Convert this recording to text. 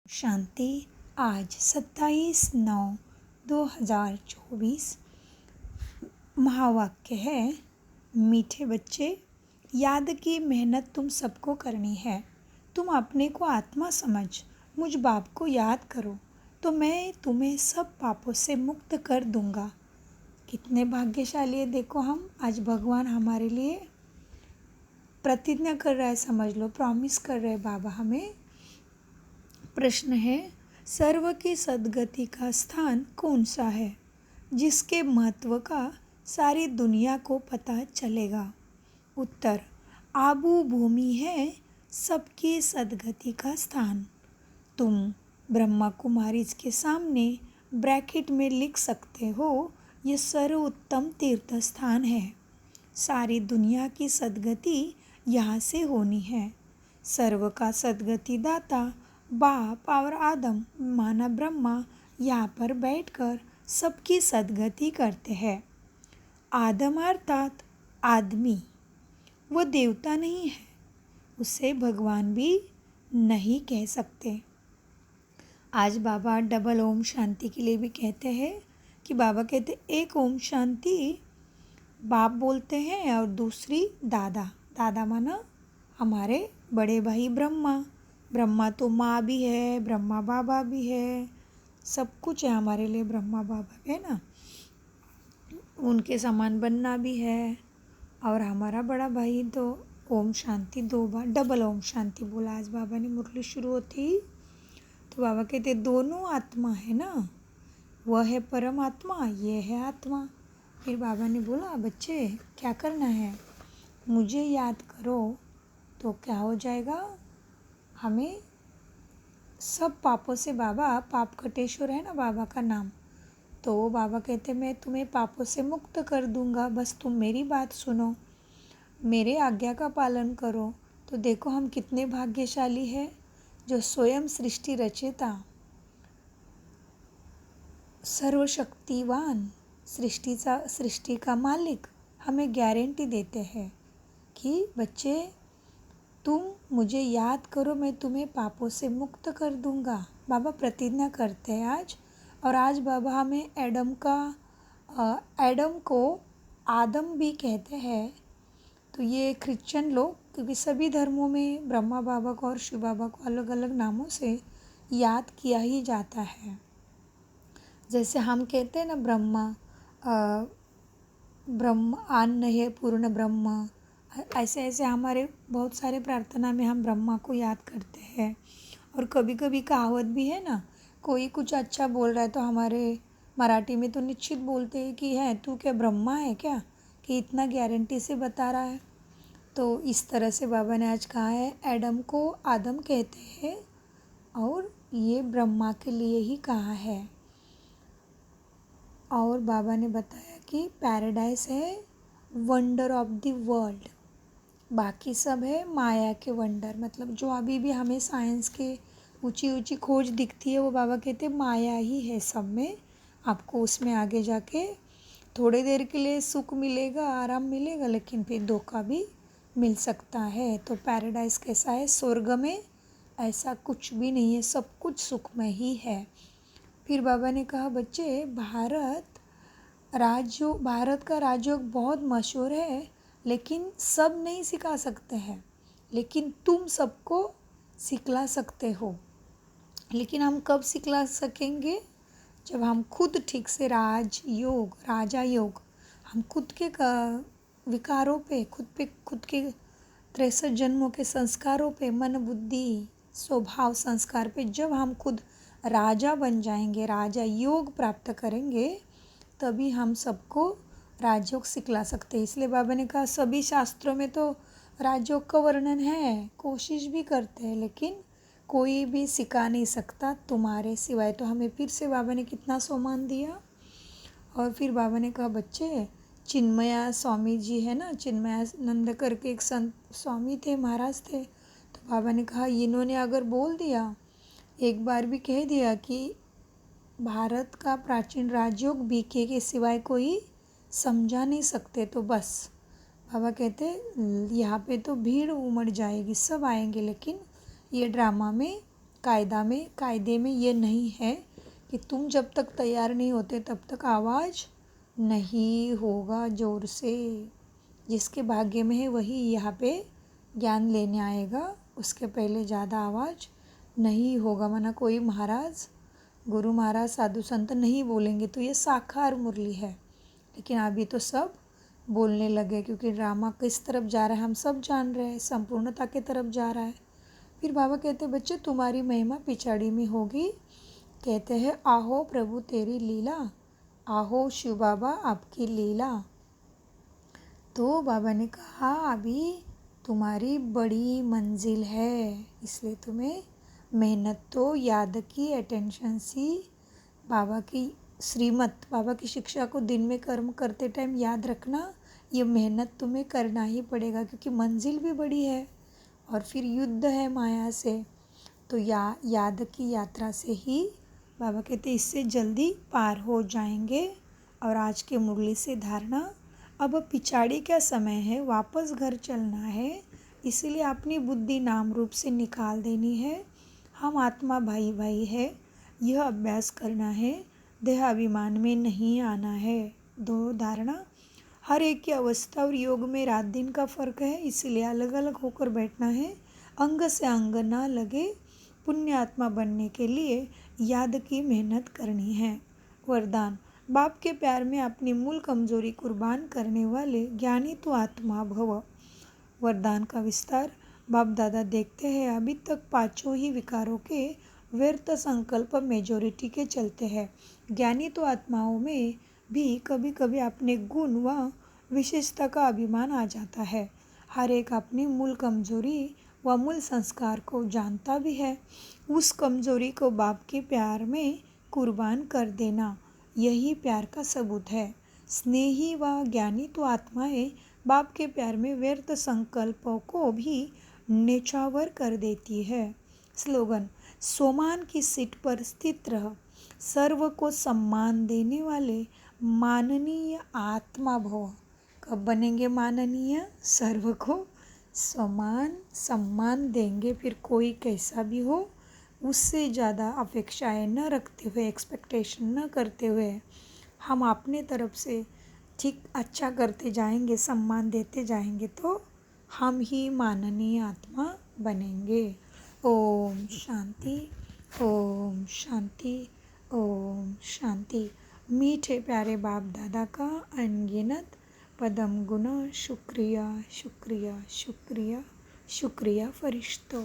शांति। आज 27/9/2024। महावाक्य है, मीठे बच्चे, याद की मेहनत तुम सबको करनी है। तुम अपने को आत्मा समझ मुझ बाप को याद करो तो मैं तुम्हें सब पापों से मुक्त कर दूंगा। कितने भाग्यशाली है। देखो, हम आज भगवान हमारे लिए प्रतिज्ञा कर रहा है, समझ लो, प्रॉमिस कर रहे हैं बाबा हमें। प्रश्न है, सर्व की सद्गति का स्थान कौन सा है जिसके महत्व का सारी दुनिया को पता चलेगा? उत्तर, आबू भूमि है सबकी सद्गति का स्थान। तुम ब्रह्मा कुमारी के सामने ब्रैकेट में लिख सकते हो, यह सर्वोत्तम तीर्थ स्थान है। सारी दुनिया की सद्गति यहाँ से होनी है। सर्व का सद्गति दाता बाप और आदम माना ब्रह्मा यहाँ पर बैठकर सबकी सद्गति करते हैं। आदम अर्थात आदमी, वो देवता नहीं है, उसे भगवान भी नहीं कह सकते। आज बाबा डबल ओम शांति के लिए भी कहते हैं कि बाबा कहते एक ओम शांति बाप बोलते हैं और दूसरी दादा। दादा माना हमारे बड़े भाई ब्रह्मा। ब्रह्मा तो माँ भी है, ब्रह्मा बाबा भी है, सब कुछ है हमारे लिए। ब्रह्मा बाबा भी है ना, उनके समान बनना भी है। और हमारा बड़ा भाई तो ओम शांति 2 बार डबल ओम शांति बोला। आज बाबा ने मुरली शुरू होती तो बाबा कहते दोनों आत्मा है ना, वह है परमात्मा, ये है आत्मा। फिर बाबा ने बोला, बच्चे क्या करना है, मुझे याद करो तो क्या हो जाएगा, हमें सब पापों से बाबा, पाप कटेश्वर है ना बाबा का नाम, तो बाबा कहते मैं तुम्हें पापों से मुक्त कर दूंगा, बस तुम मेरी बात सुनो, मेरे आज्ञा का पालन करो। तो देखो हम कितने भाग्यशाली है जो स्वयं सृष्टि रचयिता, सर्वशक्तिवान, सृष्टि का मालिक हमें गारंटी देते हैं कि बच्चे तुम मुझे याद करो, मैं तुम्हें पापों से मुक्त कर दूंगा। बाबा प्रतिज्ञा करते हैं आज। और आज बाबा हमें एडम को आदम भी कहते हैं। तो ये क्रिश्चियन लोग, क्योंकि सभी धर्मों में ब्रह्मा बाबा को और शिव बाबा को अलग अलग नामों से याद किया ही जाता है। जैसे हम कहते हैं ना, ब्रह्म अन्न है पूर्ण ब्रह्म, ऐसे ऐसे हमारे बहुत सारे प्रार्थना में हम ब्रह्मा को याद करते हैं। और कभी कभी कहावत भी है ना, कोई कुछ अच्छा बोल रहा है तो हमारे मराठी में तो निश्चित बोलते हैं कि है तू क्या ब्रह्मा है क्या, कि इतना गारंटी से बता रहा है। तो इस तरह से बाबा ने आज कहा है, एडम को आदम कहते हैं और ये ब्रह्मा के लिए ही कहा है। और बाबा ने बताया कि पैराडाइस है वंडर ऑफ द वर्ल्ड, बाकी सब है माया के वंडर। मतलब जो अभी भी हमें साइंस के ऊंची ऊंची खोज दिखती है, वो बाबा कहते हैं माया ही है सब में। आपको उसमें आगे जाके थोड़ी देर के लिए सुख मिलेगा, आराम मिलेगा, लेकिन फिर धोखा भी मिल सकता है। तो पैराडाइस कैसा है, स्वर्ग में ऐसा कुछ भी नहीं है, सब कुछ सुखमय ही है। फिर बाबा ने कहा, बच्चे भारत का राजयोग बहुत मशहूर है, लेकिन सब नहीं सिखा सकते हैं, लेकिन तुम सबको सिखला सकते हो। लेकिन हम कब सिखला सकेंगे, जब हम खुद ठीक से राजा योग हम खुद के विकारों पे, खुद के 63 जन्मों के संस्कारों पे, मन बुद्धि स्वभाव संस्कार पे जब हम खुद राजा बन जाएंगे, राजा योग प्राप्त करेंगे, तभी हम सबको राजयोग सिखला सकते हैं। इसलिए बाबा ने कहा सभी शास्त्रों में तो राजयोग का वर्णन है, कोशिश भी करते हैं, लेकिन कोई भी सिखा नहीं सकता तुम्हारे सिवाय। तो हमें फिर से बाबा ने कितना सम्मान दिया। और फिर बाबा ने कहा, बच्चे चिन्मया स्वामी जी है ना, चिन्मयानंद करके एक संत स्वामी थे, महाराज थे। तो बाबा ने कहा इन्होंने अगर बोल दिया, एक बार भी कह दिया कि भारत का प्राचीन राजयोग बीके के सिवाय कोई समझा नहीं सकते, तो बस बाबा कहते यहाँ पे तो भीड़ उमड़ जाएगी, सब आएंगे, लेकिन ये ड्रामा में कायदे में ये नहीं है कि तुम जब तक तैयार नहीं होते तब तक आवाज़ नहीं होगा ज़ोर से। जिसके भाग्य में है वही यहाँ पे ज्ञान लेने आएगा, उसके पहले ज़्यादा आवाज़ नहीं होगा। माना कोई महाराज, गुरु महाराज, साधु संत नहीं बोलेंगे तो ये साकार मुरली है। लेकिन अभी तो सब बोलने लगे क्योंकि ड्रामा किस तरफ जा रहा है हम सब जान रहे हैं, संपूर्णता की तरफ जा रहा है। फिर बाबा कहते बच्चे तुम्हारी महिमा पिछाड़ी में होगी। कहते हैं आहो प्रभु तेरी लीला, आहो शिव बाबा आपकी लीला। तो बाबा ने कहा अभी तुम्हारी बड़ी मंजिल है, इसलिए तुम्हें मेहनत तो याद की, अटेंशन सी, बाबा की श्रीमत, बाबा की शिक्षा को दिन में कर्म करते टाइम याद रखना। ये मेहनत तुम्हें करना ही पड़ेगा क्योंकि मंजिल भी बड़ी है और फिर युद्ध है माया से। तो याद की यात्रा से ही बाबा कहते इससे जल्दी पार हो जाएंगे। और आज के मुरली से धारणा, अब पिछाड़ी का समय है, वापस घर चलना है, इसलिए अपनी बुद्धि नाम रूप से निकाल देनी है। हम आत्मा भाई भाई है, यह अभ्यास करना है, देह अभिमान में नहीं आना है। दो धारणा, हर एक की अवस्था और योग में रात दिन का फर्क है, इसलिए अलग अलग होकर बैठना है। अंग से अंग ना लगे, पुण्य आत्मा बनने के लिए याद की मेहनत करनी है। वरदान, बाप के प्यार में अपनी मूल कमजोरी कुर्बान करने वाले ज्ञानी तो आत्मा भव। वरदान का विस्तार, बाप दादा देखते हैं अभी तक पांचों ही विकारों के व्यर्थ संकल्प मेजोरिटी के चलते हैं। ज्ञानी तो आत्माओं में भी कभी कभी अपने गुण व विशेषता का अभिमान आ जाता है। हर एक अपनी मूल कमजोरी व मूल संस्कार को जानता भी है। उस कमजोरी को बाप के प्यार में कुर्बान कर देना, यही प्यार का सबूत है। स्नेही व ज्ञानी तो आत्माएं बाप के प्यार में व्यर्थ संकल्पों को भी नेछावर कर देती है। स्लोगन, सोमान की सीट पर स्थित रह, सर्व को सम्मान देने वाले माननीय आत्मा भव। कब बनेंगे माननीय? सर्व को सम्मान देंगे, फिर कोई कैसा भी हो उससे ज़्यादा अपेक्षाएं न रखते हुए, एक्सपेक्टेशन न करते हुए हम अपने तरफ से ठीक अच्छा करते जाएंगे, सम्मान देते जाएंगे तो हम ही माननीय आत्मा बनेंगे। ओम शांति, ओम शांति, ओम शांति। मीठे प्यारे बाप दादा का अनगिनत पदम गुना शुक्रिया शुक्रिया शुक्रिया शुक्रिया फरिश्तों।